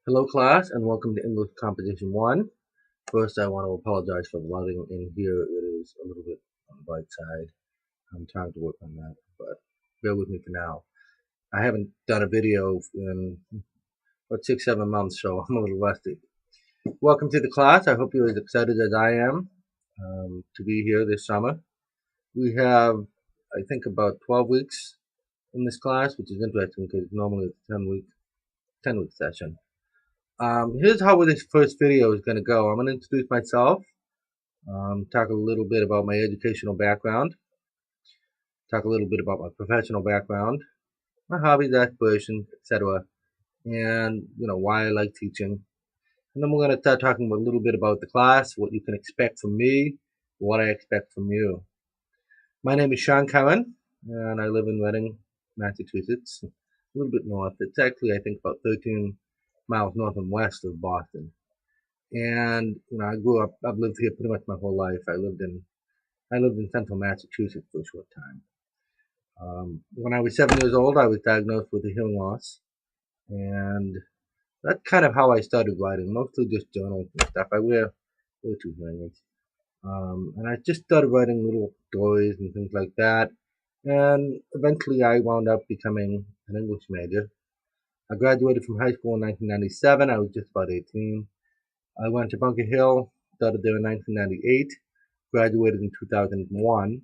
Hello class and welcome to English Composition 1. First I want to apologize for the lighting in here. It is a little bit on the bright side. I'm trying to work on that, but bear with me for now. I haven't done a video in about 6-7 months, so I'm a little rusty. Welcome to the class. I hope you're as excited as I am to be here this summer. We have, I think, about 12 weeks in this class, which is interesting because normally it's a 10-week session. Here's how this first video is going to go. I'm going to introduce myself, talk a little bit about my educational background, talk a little bit about my professional background, my hobbies, aspirations, etc., and why I like teaching. And then we're going to start talking a little bit about the class, what you can expect from me, what I expect from you. My name is Sean Curran, and I live in Reading, Massachusetts, a little bit north. It's actually, I think, about 13 miles north and west of Boston. And I've lived here pretty much my whole life. I lived in central Massachusetts for a short time. When I was 7 years old, I was diagnosed with a hearing loss, and that's kind of how I started writing, mostly just journals and stuff. I wear two hearing aids, and I just started writing little stories and things like that. And eventually, I wound up becoming an English major. I graduated from high school in 1997. I was just about 18. I went to Bunker Hill, started there in 1998, graduated in 2001,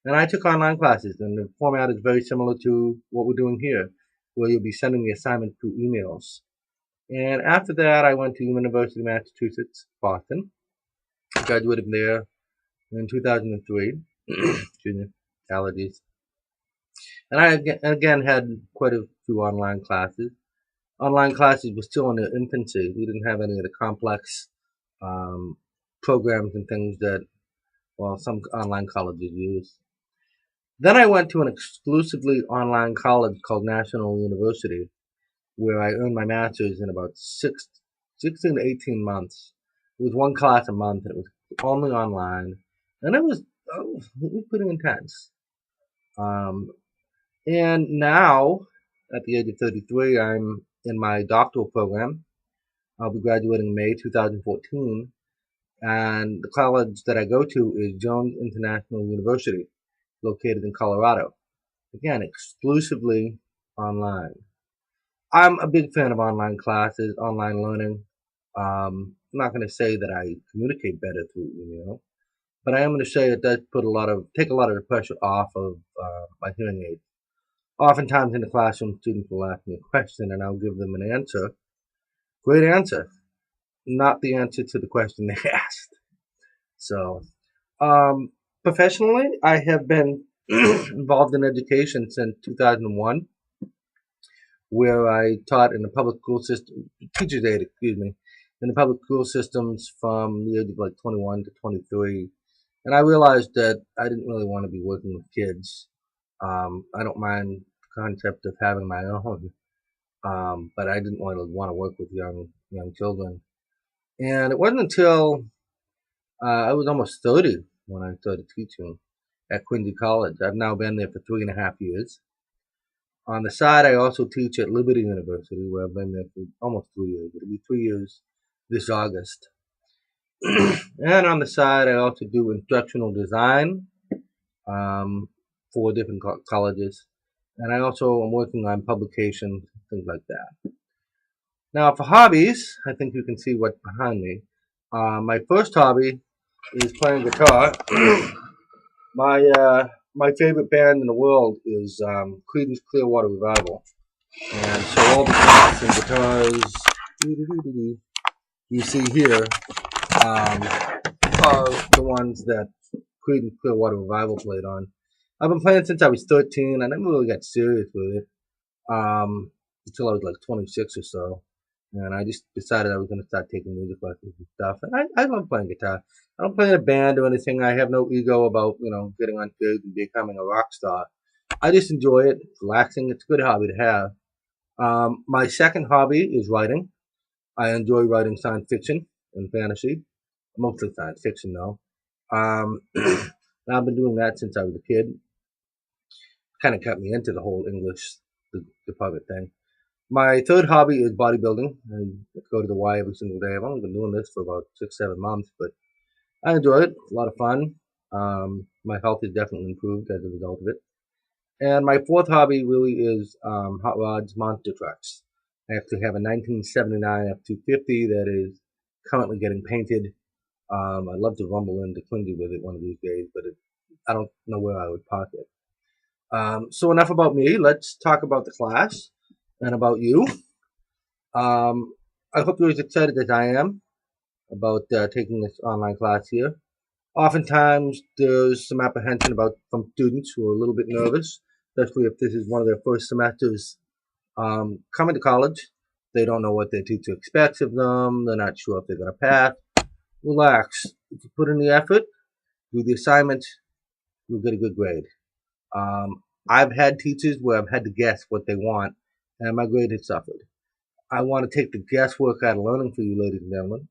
and I took online classes, and the format is very similar to what we're doing here, where you'll be sending the assignments through emails. And after that, I went to University of Massachusetts, Boston, graduated there in 2003, excuse me, allergies. And I again had quite a few online classes. Online classes were still in their infancy. We didn't have any of the complex um, programs and things that, well, some online colleges use. Then I went to an exclusively online college called National University, where I earned my master's in about 16 to 18 months. It was one class a month, and it was only online, and it was pretty intense. Um, and now, at the age of 33, I'm in my doctoral program. I'll be graduating in May 2014, and the college that I go to is Jones International University, located in Colorado. Again, exclusively online. I'm a big fan of online classes, online learning. I'm not going to say that I communicate better through email, but I am going to say it does take a lot of the pressure off of my hearing aid. Oftentimes in the classroom, students will ask me a question, and I'll give them an answer. Great answer, not the answer to the question they asked. So, professionally, I have been involved in education since 2001, where I taught in the public school system, teacher's aide, excuse me, in the public school systems from the age of like 21 to 23. And I realized that I didn't really want to be working with kids. I don't mind the concept of having my own, but I didn't really want to work with young children. And it wasn't until I was almost 30 when I started teaching at Quincy College. I've now been there for 3.5 years. On the side, I also teach at Liberty University, where I've been there for almost 3 years. It'll be 3 years this August. And on the side, I also do instructional design for different colleges. And I also am working on publications, things like that. Now, for hobbies, I think you can see what's behind me. My first hobby is playing guitar. My favorite band in the world is Creedence Clearwater Revival, and so all the guitars and guitars you see here are the ones that Creedence Clearwater Revival played on. I've been playing since I was 13. I never really got serious with it until I was like 26 or so. And I just decided I was going to start taking music lessons and stuff. And I love playing guitar. I don't play in a band or anything. I have no ego about, getting on stage and becoming a rock star. I just enjoy it. It's relaxing. It's a good hobby to have. My second hobby is writing. I enjoy writing science fiction and fantasy. Mostly science fiction, though. And I've been doing that since I was a kid. Kind of got me into the whole English department thing. My third hobby is bodybuilding. I go to the Y every single day. I've only been doing this for about 6, 7 months, but I enjoy it. A lot of fun. My health has definitely improved as a result of it. And my fourth hobby really is hot rods, monster trucks. I actually have a 1979 F250 that is currently getting painted. I'd love to rumble into Quincy with it one of these days, but I don't know where I would park it. So enough about me. Let's talk about the class and about you. Um, I hope you're as excited as I am about taking this online class here. Oftentimes, there's some apprehension about from students who are a little bit nervous, especially if this is one of their first semesters coming to college. They don't know what their teacher expects of them. They're not sure if they're going to pass. Relax. If you put in the effort, do the assignments, you'll get a good grade. I've had teachers where I've had to guess what they want, and my grade has suffered. I want to take the guesswork out of learning for you, ladies and gentlemen.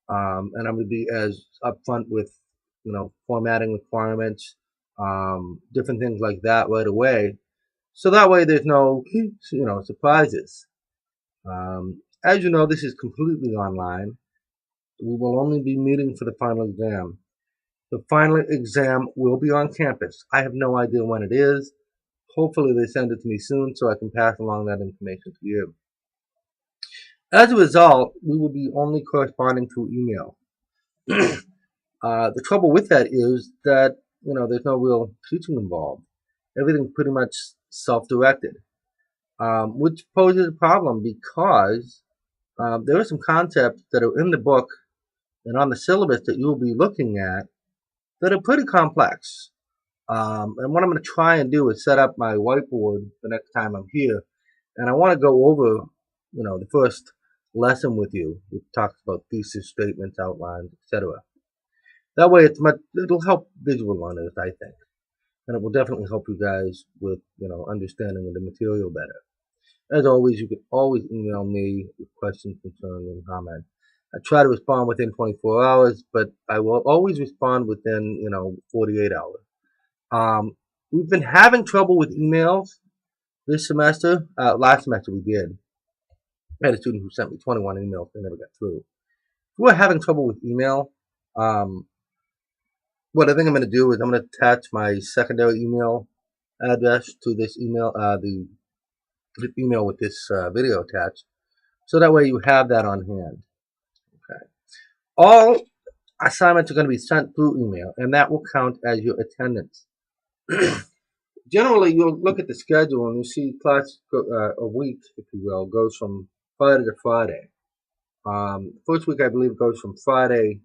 And I'm going to be as upfront with, formatting requirements, different things like that right away. So that way there's no, surprises. As you know, this is completely online. We will only be meeting for the final exam. The final exam will be on campus. I have no idea when it is. Hopefully they send it to me soon so I can pass along that information to you. As a result, we will be only corresponding through email. The trouble with that is that, there's no real teaching involved. Everything's pretty much self-directed, which poses a problem because there are some concepts that are in the book and on the syllabus that you will be looking at that are pretty complex. And what I'm going to try and do is set up my whiteboard the next time I'm here, and I want to go over, the first lesson with you, which talks about thesis statements, outlines, etc. That way, it'll help visual learners, I think, and it will definitely help you guys with, understanding the material better. As always, you can always email me with questions, concerns, and comments. I try to respond within 24 hours, but I will always respond within, 48 hours. We've been having trouble with emails this semester. Last semester we did. I had a student who sent me 21 emails. They never got through. If we're having trouble with email, what I think I'm going to do is I'm going to attach my secondary email address to this email, the email with this video attached, so that way you have that on hand. Okay. All assignments are going to be sent through email, and that will count as your attendance. Generally, you'll look at the schedule and you'll see class a week, if you will, goes from Friday to Friday. First week, I believe, goes from Friday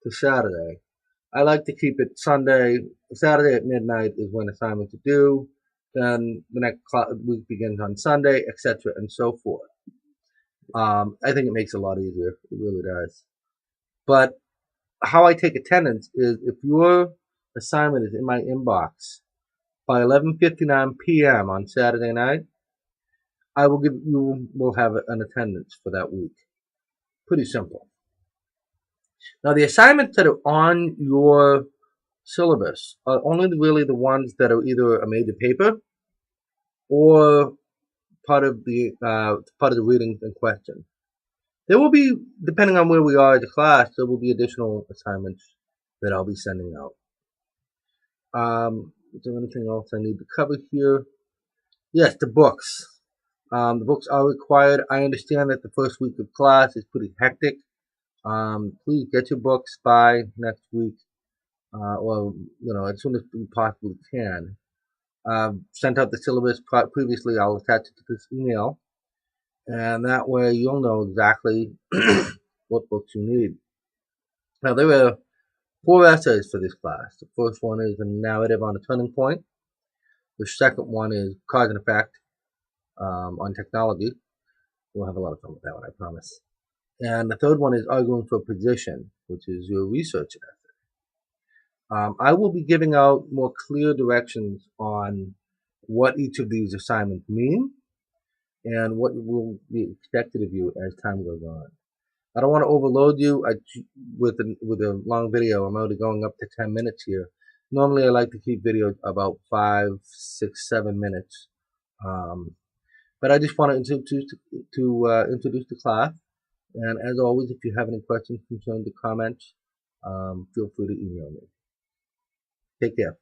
to Saturday. I like to keep it Sunday. Saturday at midnight is when assignments are due. Then the next week begins on Sunday, etc., and so forth. I think it makes it a lot easier. It really does. But how I take attendance is if your assignment is in my inbox by 11:59 p.m. on Saturday night, you will have an attendance for that week. Pretty simple. Now, the assignments that are on your syllabus are only really the ones that are either a major paper or part of the reading in question. There will be, depending on where we are as a class, there will be additional assignments that I'll be sending out. Is there anything else I need to cover here? Yes, the books. The books are required. I understand that the first week of class is pretty hectic. Please get your books by next week, or as soon as you possibly can. Sent out the syllabus previously. I'll attach it to this email, and that way you'll know exactly what books you need. Now, there are 4 essays for this class. The first one is a narrative on a turning point. The second one is cause and effect on technology. We'll have a lot of fun with that one, I promise. And the third one is arguing for position, which is your research essay. I will be giving out more clear directions on what each of these assignments mean and what will be expected of you as time goes on. I don't want to overload you with a long video. I'm already going up to 10 minutes here. Normally, I like to keep videos about 5, 6, 7 minutes. But I just want to introduce the class. And as always, if you have any questions, concerns, or comments, feel free to email me. Take care.